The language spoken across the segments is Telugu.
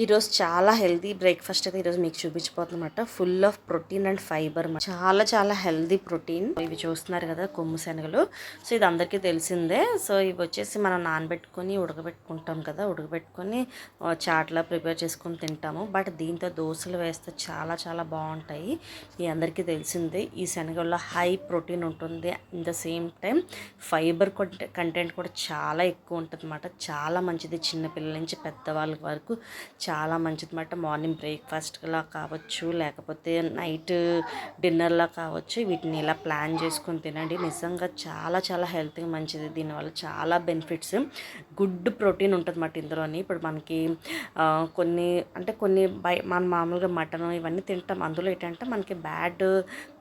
ఈరోజు చాలా హెల్తీ బ్రేక్ఫాస్ట్ అయితే ఈరోజు మీకు చూపించబోతున్నమాట. Full of protein and fibre, చాలా చాలా హెల్తీ ప్రోటీన్. ఇవి చూస్తున్నారు కదా, కొమ్ము శనగలు. సో ఇది అందరికీ తెలిసిందే. సో ఇవి వచ్చేసి మనం నానబెట్టుకొని ఉడకబెట్టుకుంటాం కదా, ఉడకబెట్టుకొని చాట్లా ప్రిపేర్ చేసుకొని తింటాము. బట్ దీంతో దోశలు వేస్తే చాలా చాలా బాగుంటాయి. ఇది అందరికీ తెలిసిందే. ఈ శనగల్లో హై ప్రోటీన్ ఉంటుంది, in the same time fibre content కూడా చాలా ఎక్కువ ఉంటుంది అన్నమాట. చాలా మంచిది, చిన్నపిల్లల నుంచి పెద్దవాళ్ళ వరకు చాలా మంచిది అన్నమాట. మార్నింగ్ బ్రేక్ఫాస్ట్లా కావచ్చు, లేకపోతే నైట్ డిన్నర్లా కావచ్చు, వీటిని ఇలా ప్లాన్ చేసుకొని తినండి. నిజంగా చాలా చాలా హెల్త్గా మంచిది. దీనివల్ల చాలా బెనిఫిట్స్, గుడ్ ప్రోటీన్ ఉంటుంది అన్నమాట ఇందులోని. ఇప్పుడు మనకి కొన్ని మన మామూలుగా మటన్ ఇవన్నీ తింటాం, అందులో ఏంటంటే మనకి బ్యాడ్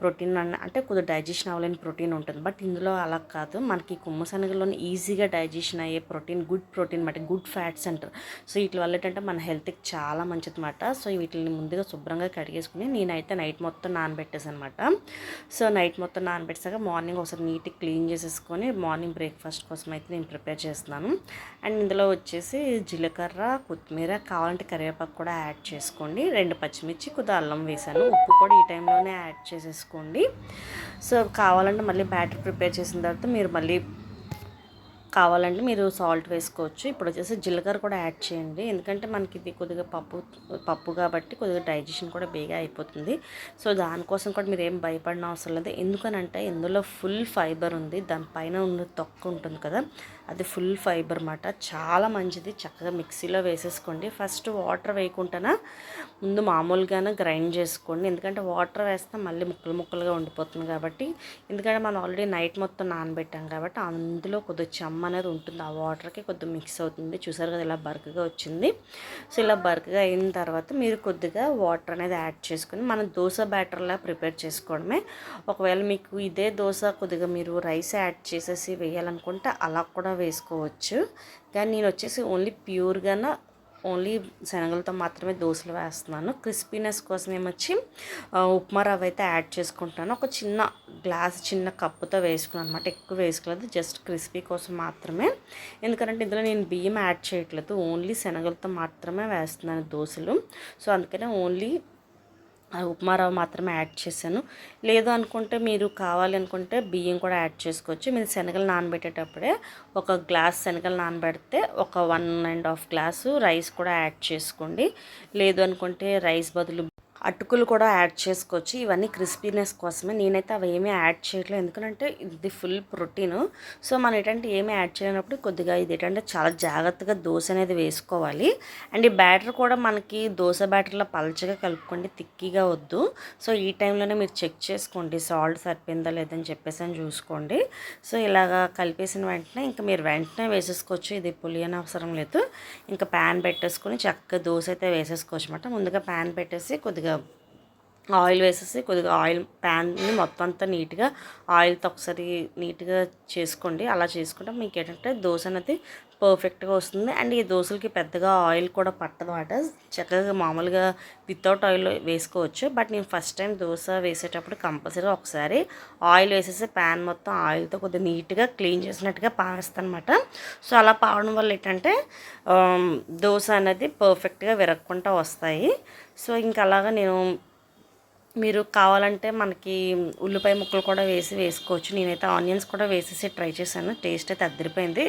ప్రోటీన్ అంటే కొద్దిగా డైజెషన్ అవ్వలేని ప్రోటీన్ ఉంటుంది. బట్ ఇందులో అలా కాదు, మనకి కొమ్ము శనగలోని ఈజీగా డైజెషన్ అయ్యే ప్రోటీన్, గుడ్ ప్రోటీన్ అన్నమాట, గుడ్ ఫ్యాట్స్ అంటారు. సో వీటి వల్ల ఏంటంటే మన హెల్త్కి చాలా మంచిది అన్నమాట. సో వీటిని ముందుగా శుభ్రంగా కడిగేసుకుని నేనైతే నైట్ మొత్తం నానబెట్టేసాను అనమాట. సో నైట్ మొత్తం నానబెట్టాక మార్నింగ్ ఒకసారి నీట్గా క్లీన్ చేసేసుకొని మార్నింగ్ బ్రేక్ఫాస్ట్ కోసం అయితే నేను ప్రిపేర్ చేస్తున్నాను. అండ్ ఇందులో వచ్చేసి జీలకర్ర, కొత్తిమీర, కావాలంటే కరివేపాకు కూడా యాడ్ చేసుకోండి. 2 పచ్చిమిర్చి, కొద్దిగా అల్లం వేసాను. ఉప్పు కూడా ఈ టైంలోనే యాడ్ చేసేసుకోండి. సో కావాలంటే మళ్ళీ బ్యాటర్ ప్రిపేర్ చేసిన తర్వాత కావాలంటే మీరు సాల్ట్ వేసుకోవచ్చు. ఇప్పుడు వచ్చేసి జీలకర్ర కూడా యాడ్ చేయండి, ఎందుకంటే మనకి ఇది కొద్దిగా పప్పు కాబట్టి కొద్దిగా డైజెషన్ కూడా బేగా అయిపోతుంది. సో దానికోసం కూడా మీరు ఏం భయపడిన అవసరం లేదు. ఎందుకనంటే ఇందులో ఫుల్ ఫైబర్ ఉంది. దానిపైన ఉన్న తొక్క ఉంటుంది కదా, అది ఫుల్ ఫైబర్ అన్నమాట. చాలా మంచిది. చక్కగా మిక్సీలో వేసేసుకోండి. ఫస్ట్ వాటర్ వేయకుండా ముందు మామూలుగానే గ్రైండ్ చేసుకోండి, ఎందుకంటే వాటర్ వేస్తే మళ్ళీ ముక్కలు ముక్కలుగా ఉండిపోతుంది కాబట్టి. ఎందుకంటే మనం ఆల్రెడీ నైట్ మొత్తం నానబెట్టాం కాబట్టి అందులో కొద్దిగా అనేది ఉంటుంది, ఆ వాటర్కి కొద్దిగా మిక్స్ అవుతుంది. చూసారు కదా, ఇలా బరకగా వచ్చింది. సో ఇలా బరకగా అయిన తర్వాత మీరు కొద్దిగా వాటర్ అనేది యాడ్ చేసుకొని మన దోశ బ్యాటర్లా ప్రిపేర్ చేసుకోవడమే. ఒకవేళ మీకు ఇదే దోశ కొద్దిగా మీరు రైస్ యాడ్ చేసేసి వేయాలనుకుంటే అలా కూడా వేసుకోవచ్చు. కానీ నేను వచ్చేసి ఓన్లీ శనగలతో మాత్రమే దోశలు వేస్తున్నాను. క్రిస్పీనెస్ కోసం ఏమొచ్చి ఉప్మా రవ్వ అయితే యాడ్ చేసుకుంటాను. ఒక చిన్న కప్పుతో వేసుకున్నాను అనమాట, ఎక్కువ వేసుకోలేదు, జస్ట్ క్రిస్పీ కోసం మాత్రమే. ఎందుకంటే ఇందులో నేను బియ్యం యాడ్ చేయట్లేదు, ఓన్లీ శనగలతో మాత్రమే వేస్తున్నాను దోశలు. సో అందుకనే ఓన్లీ ఉప్మా రవ్వ మాత్రమే యాడ్ చేశాను. లేదు అనుకుంటే మీరు కావాలి అనుకుంటే బియ్యం కూడా యాడ్ చేసుకోవచ్చు. మీరు శనగలు నానబెట్టేటప్పుడే ఒక గ్లాస్ శనగలు నానబెడితే ఒక 1.5 గ్లాసు రైస్ కూడా యాడ్ చేసుకోండి. లేదు అనుకుంటే రైస్ బదులు అటుకులు కూడా యాడ్ చేసుకోవచ్చు. ఇవన్నీ క్రిస్పీనెస్ కోసమే. నేనైతే అవి ఏమీ యాడ్ చేయట్లేదు, ఎందుకంటే ఇది ఫుల్ ప్రోటీన్. సో మనం ఏంటంటే ఏమీ యాడ్ చేయనప్పుడు కొద్దిగా ఇది ఏంటంటే చాలా జాగ్రత్తగా దోశ అనేది వేసుకోవాలి. అండ్ ఈ బ్యాటర్ కూడా మనకి దోశ బ్యాటర్లో పలచగా కలుపుకోండి, తిక్కిగా వద్దు. సో ఈ టైంలోనే మీరు చెక్ చేసుకోండి సాల్ట్ సరిపోయిందా లేదని చెప్పేసి అని చూసుకోండి. సో ఇలాగా కలిపేసిన వెంటనే ఇంకా మీరు వెంటనే వేసేసుకోవచ్చు, ఇది పులియని అవసరం లేదు. ఇంకా ప్యాన్ పెట్టేసుకొని చక్కగా దోశ అయితే వేసేసుకోవచ్చు అన్నమాట. ముందుగా ప్యాన్ పెట్టేసి కొద్దిగా ఆయిల్ వేసేసి కొద్దిగా ఆయిల్ ప్యాన్ని మొత్తం అంతా నీట్గా ఆయిల్తో ఒకసారి నీట్గా చేసుకోండి. అలా చేసుకుంటే మీకు ఏంటంటే దోశ అనేది పర్ఫెక్ట్గా వస్తుంది. అండ్ ఈ దోశలకి పెద్దగా ఆయిల్ కూడా పట్టదు అన్నమాట. చక్కగా మామూలుగా వితౌట్ ఆయిల్ వేసుకోవచ్చు. బట్ నేను ఫస్ట్ టైం దోశ వేసేటప్పుడు కంపల్సరీగా ఒకసారి ఆయిల్ వేసేసి ప్యాన్ మొత్తం ఆయిల్తో కొద్దిగా నీట్గా క్లీన్ చేసినట్టుగా పారేస్తాను అనమాట. సో అలా పావడం వల్ల ఏంటంటే దోశ అనేది పర్ఫెక్ట్గా విరగకుండా వస్తాయి. సో ఇంకా అలాగా మీరు కావాలంటే మనకి ఉల్లిపాయ ముక్కలు కూడా వేసుకోవచ్చు. నేనైతే ఆనియన్స్ కూడా వేసేసి ట్రై చేశాను, టేస్ట్ అయితే అదిరిపోయింది.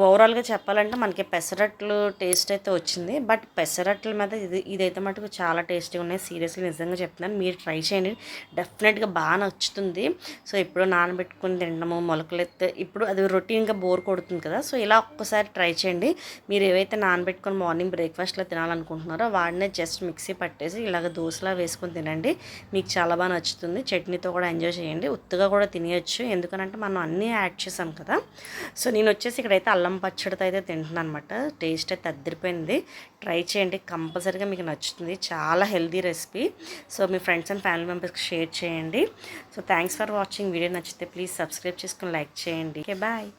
ఓవరాల్గా చెప్పాలంటే మనకి పెసరట్లు టేస్ట్ అయితే వచ్చింది. బట్ పెసరట్ల మీద ఇదైతే మటుకు చాలా టేస్టీగా ఉన్నాయి. సీరియస్లీ నిజంగా చెప్తున్నాను, మీరు ట్రై చేయండి, డెఫినెట్గా బాగా నచ్చుతుంది. సో ఇప్పుడు నానబెట్టుకుని తినడము, మొలకలు ఎత్తే ఇప్పుడు అది రొటీన్గా బోర్ కొడుతుంది కదా. సో ఇలా ఒక్కసారి ట్రై చేయండి. మీరు ఏవైతే నానబెట్టుకొని మార్నింగ్ బ్రేక్ఫాస్ట్లో తినాలనుకుంటున్నారో వాడినే జస్ట్ మిక్సీ పట్టేసి ఇలాగ దోశలా వేసుకొని తినండి, మీకు చాలా బాగా నచ్చుతుంది. చట్నీతో కూడా ఎంజాయ్ చేయండి, ఉత్తుగా కూడా తినేయచ్చు, ఎందుకనంటే మనం అన్నీ యాడ్ చేసాం కదా. సో నేను వచ్చేసి ఇక్కడైతే అల్లం పచ్చడితో అయితే తింటున్నాను అనమాట. టేస్ట్ అయితే అద్దరిపోయింది. ట్రై చేయండి, కంపల్సరీగా మీకు నచ్చుతుంది. చాలా హెల్దీ రెసిపీ. సో మీ ఫ్రెండ్స్ అండ్ ఫ్యామిలీ మెంబర్స్కి షేర్ చేయండి. So thanks for watching. Video నచ్చితే ప్లీజ్ సబ్స్క్రైబ్ చేసుకొని లైక్ చేయండి. Okay, bye.